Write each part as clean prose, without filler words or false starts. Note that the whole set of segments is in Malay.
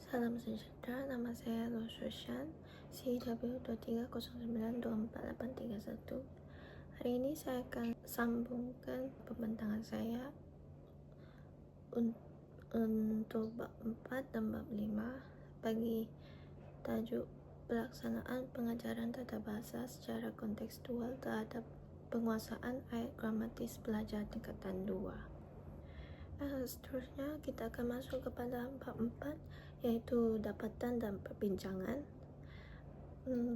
Salam sejahtera, nama saya Nur Sushan, CW23092481. Hari ini saya akan sambungkan pembentangan saya untuk bab 4 dan bab 5 bagi tajuk pelaksanaan pengajaran tata bahasa secara kontekstual terhadap penguasaan ayat gramatis pelajar tingkatan 2. Seterusnya kita akan masuk kepada bab 4, iaitu dapatan dan perbincangan.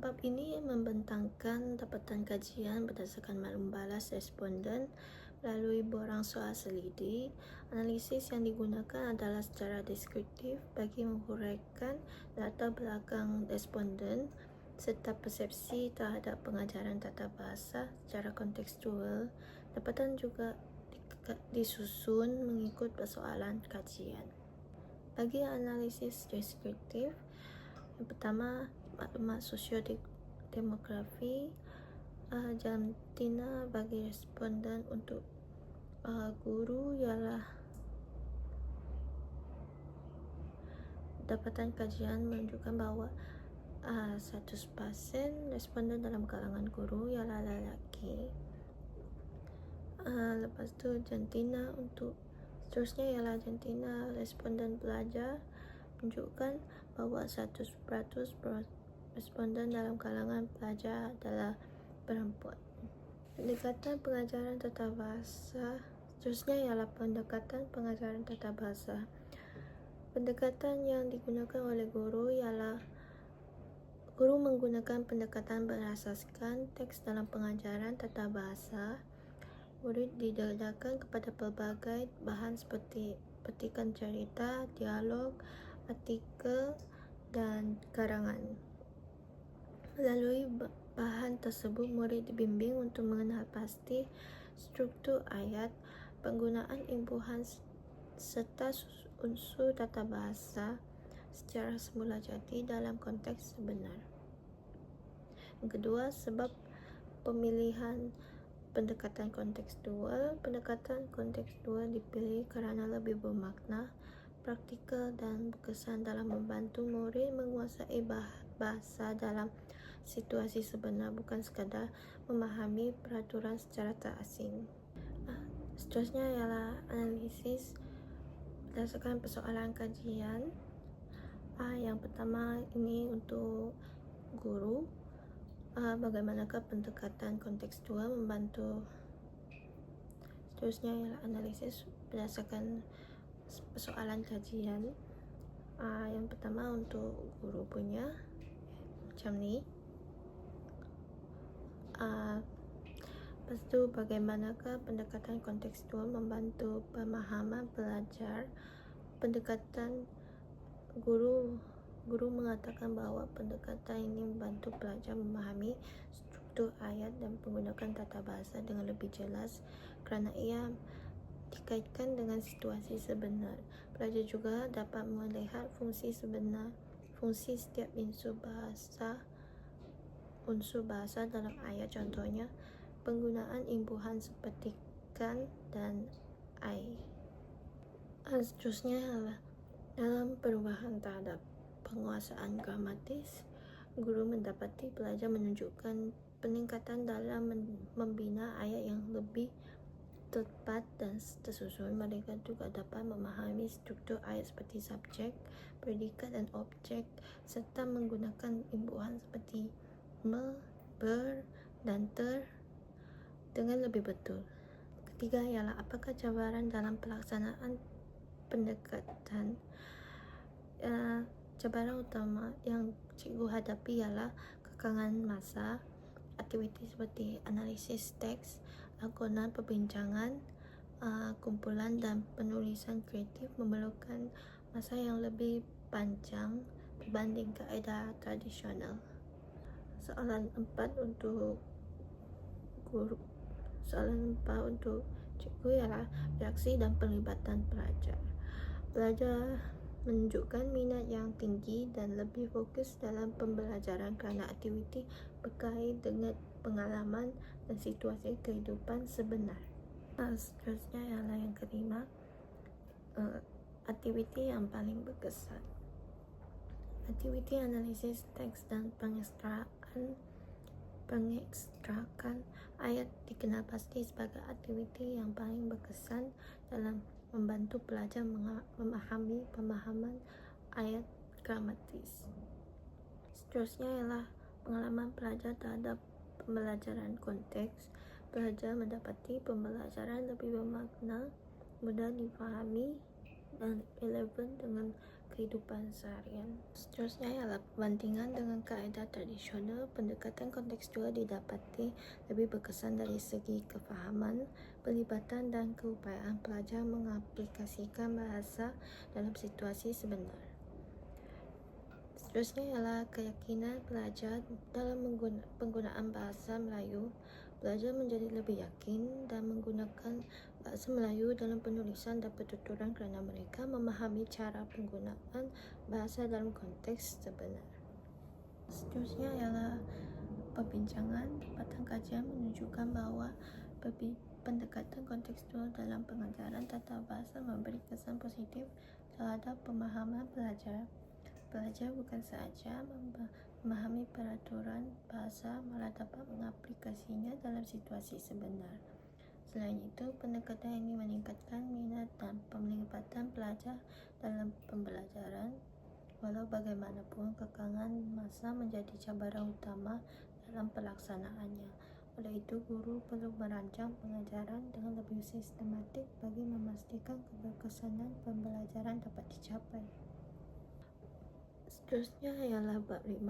Bab ini membentangkan dapatan kajian berdasarkan maklum balas responden melalui borang soal selidik. Analisis yang digunakan adalah secara deskriptif bagi menghuraikan latar belakang responden serta persepsi terhadap pengajaran tata bahasa secara kontekstual. Dapatan juga disusun mengikut persoalan kajian. Bagi analisis deskriptif, yang pertama, maklumat sosiodemografi. Jantina bagi responden untuk guru ialah dapatan kajian menunjukkan bahawa 100% responden dalam kalangan guru ialah lelaki. Lepas tu jantina untuk seterusnya ialah jantina responden pelajar menunjukkan bahawa 100% responden dalam kalangan pelajar adalah perempuan. Pendekatan pengajaran tata bahasa seterusnya ialah pendekatan pengajaran tata bahasa. Pendekatan yang digunakan oleh guru ialah guru menggunakan pendekatan berasaskan teks dalam pengajaran tata bahasa. Murid didedahkan kepada pelbagai bahan seperti petikan cerita, dialog, artikel dan karangan. Melalui bahan tersebut, murid dibimbing untuk mengenal pasti struktur ayat, penggunaan imbuhan serta unsur tata bahasa secara semula jadi dalam konteks sebenar. Yang kedua, sebab pemilihan pendekatan kontekstual. Pendekatan kontekstual dipilih kerana lebih bermakna, praktikal dan berkesan dalam membantu murid menguasai bahasa dalam situasi sebenar, bukan sekadar memahami peraturan secara tak asing. Seterusnya ialah analisis berdasarkan persoalan kajian. Yang pertama ini untuk guru. Bagaimanakah pendekatan kontekstual membantu. Seterusnya ialah analisis berdasarkan persoalan kajian. Yang pertama untuk guru punya macam ni. Lepas tu bagaimanakah pendekatan kontekstual membantu pemahaman pelajar. Pendekatan guru mengatakan bahawa pendekatan ini membantu pelajar memahami struktur ayat dan menggunakan tata bahasa dengan lebih jelas kerana ia dikaitkan dengan situasi sebenar. Pelajar juga dapat melihat fungsi setiap unsur bahasa dalam ayat, contohnya penggunaan imbuhan seperti kan dan ai. Seterusnya adalah dalam perubahan terhadap penguasaan gramatis, guru mendapati pelajar menunjukkan peningkatan dalam membina ayat yang lebih tepat dan tersusun. Mereka juga dapat memahami struktur ayat seperti subjek, predikat dan objek serta menggunakan imbuhan seperti me, ber dan ter dengan lebih betul. Ketiga ialah apakah cabaran dalam pelaksanaan pendekatan. Cabaran utama yang cikgu hadapi ialah kekangan masa. Aktiviti seperti analisis teks, lakonan perbincangan, kumpulan dan penulisan kreatif memerlukan masa yang lebih panjang berbanding kaedah tradisional. Soalan 4 untuk guru. Soalan 4 untuk cikgu ialah reaksi dan pelibatan pelajar. Pelajar menunjukkan minat yang tinggi dan lebih fokus dalam pembelajaran kerana aktiviti berkait dengan pengalaman dan situasi kehidupan sebenar. Seterusnya ialah yang kelima, aktiviti yang paling berkesan. Aktiviti analisis teks dan pengekstrakan ayat dikenal pasti sebagai aktiviti yang paling berkesan dalam membantu pelajar memahami pemahaman ayat gramatis. Seterusnya ialah pengalaman pelajar terhadap pembelajaran konteks. Pelajar mendapati pembelajaran lebih bermakna, mudah dipahami, dan relevan dengan kehidupan seharian. Seterusnya ialah perbandingan dengan kaedah tradisional. Pendekatan kontekstual didapati lebih berkesan dari segi kefahaman, pelibatan, dan keupayaan pelajar mengaplikasikan bahasa dalam situasi sebenar. Seterusnya ialah keyakinan pelajar dalam penggunaan bahasa Melayu. Pelajar menjadi lebih yakin dan menggunakan bahasa Melayu dalam penulisan dan pertuturan kerana mereka memahami cara penggunaan bahasa dalam konteks sebenar. Seterusnya ialah perbincangan. Dapatan kajian menunjukkan bahawa pendekatan kontekstual dalam pengajaran tata bahasa memberi kesan positif terhadap pemahaman pelajar. Pelajar bukan sahaja memahami peraturan bahasa, malah dapat mengaplikasinya dalam situasi sebenar. Selain itu, pendekatan ini meningkatkan minat dan pelibatan pelajar dalam pembelajaran. Walau bagaimanapun, kekangan masa menjadi cabaran utama dalam pelaksanaannya. Oleh itu, guru perlu merancang pengajaran dengan lebih sistematik bagi memastikan keberkesanan pembelajaran dapat dicapai. Seterusnya ialah bab 5.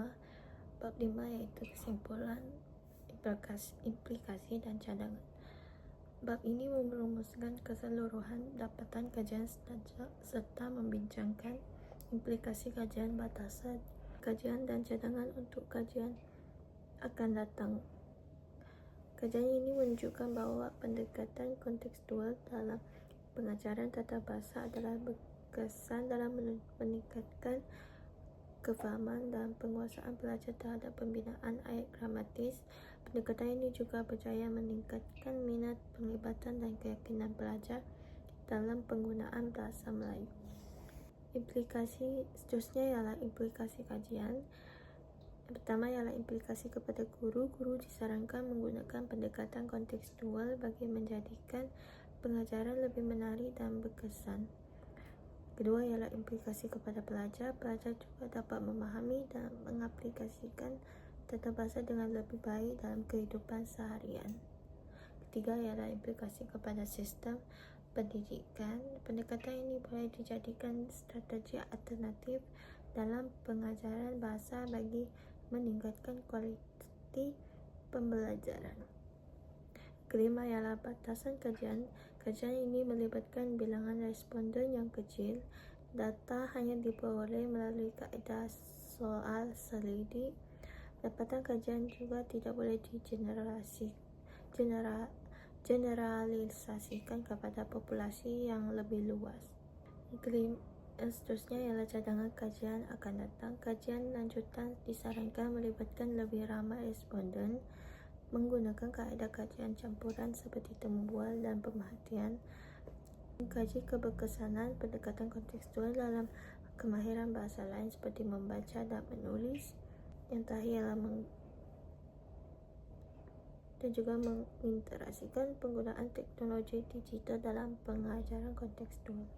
Bab 5 iaitu kesimpulan, implikasi dan cadangan. Bab ini merumuskan keseluruhan dapatan kajian serta membincangkan implikasi kajian, batasan kajian, dan cadangan untuk kajian akan datang. Kajian ini menunjukkan bahawa pendekatan kontekstual dalam pengajaran tata bahasa adalah berkesan dalam meningkatkan kefahaman dan penguasaan pelajar terhadap pembinaan ayat gramatis. Pendekatan ini juga berjaya meningkatkan minat, pelibatan, dan keyakinan pelajar dalam penggunaan bahasa Melayu. Implikasi seterusnya ialah implikasi kajian. Yang pertama ialah implikasi kepada guru. Guru disarankan menggunakan pendekatan kontekstual bagi menjadikan pengajaran lebih menarik dan berkesan. Kedua ialah implikasi kepada pelajar. Pelajar juga dapat memahami dan mengaplikasikan tata bahasa dengan lebih baik dalam kehidupan seharian. Ketiga ialah implikasi kepada sistem pendidikan. Pendekatan ini boleh dijadikan strategi alternatif dalam pengajaran bahasa bagi meningkatkan kualiti pembelajaran. Kelima ialah batasan kajian. Kajian ini melibatkan bilangan responden yang kecil. Data hanya diperoleh melalui kaedah soal selidik. Dapatan kajian juga tidak boleh generalisasikan kepada populasi yang lebih luas. Seterusnya ialah cadangan kajian akan datang. Kajian lanjutan disarankan melibatkan lebih ramai responden, menggunakan kaedah kajian campuran seperti tembual dan pemerhatian, mengkaji keberkesanan pendekatan kontekstual dalam kemahiran bahasa lain seperti membaca dan menulis. Yang terakhir ialah dan juga menginteraksikan penggunaan teknologi digital dalam pengajaran kontekstual.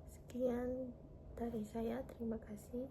Sekian dari saya. Terima kasih.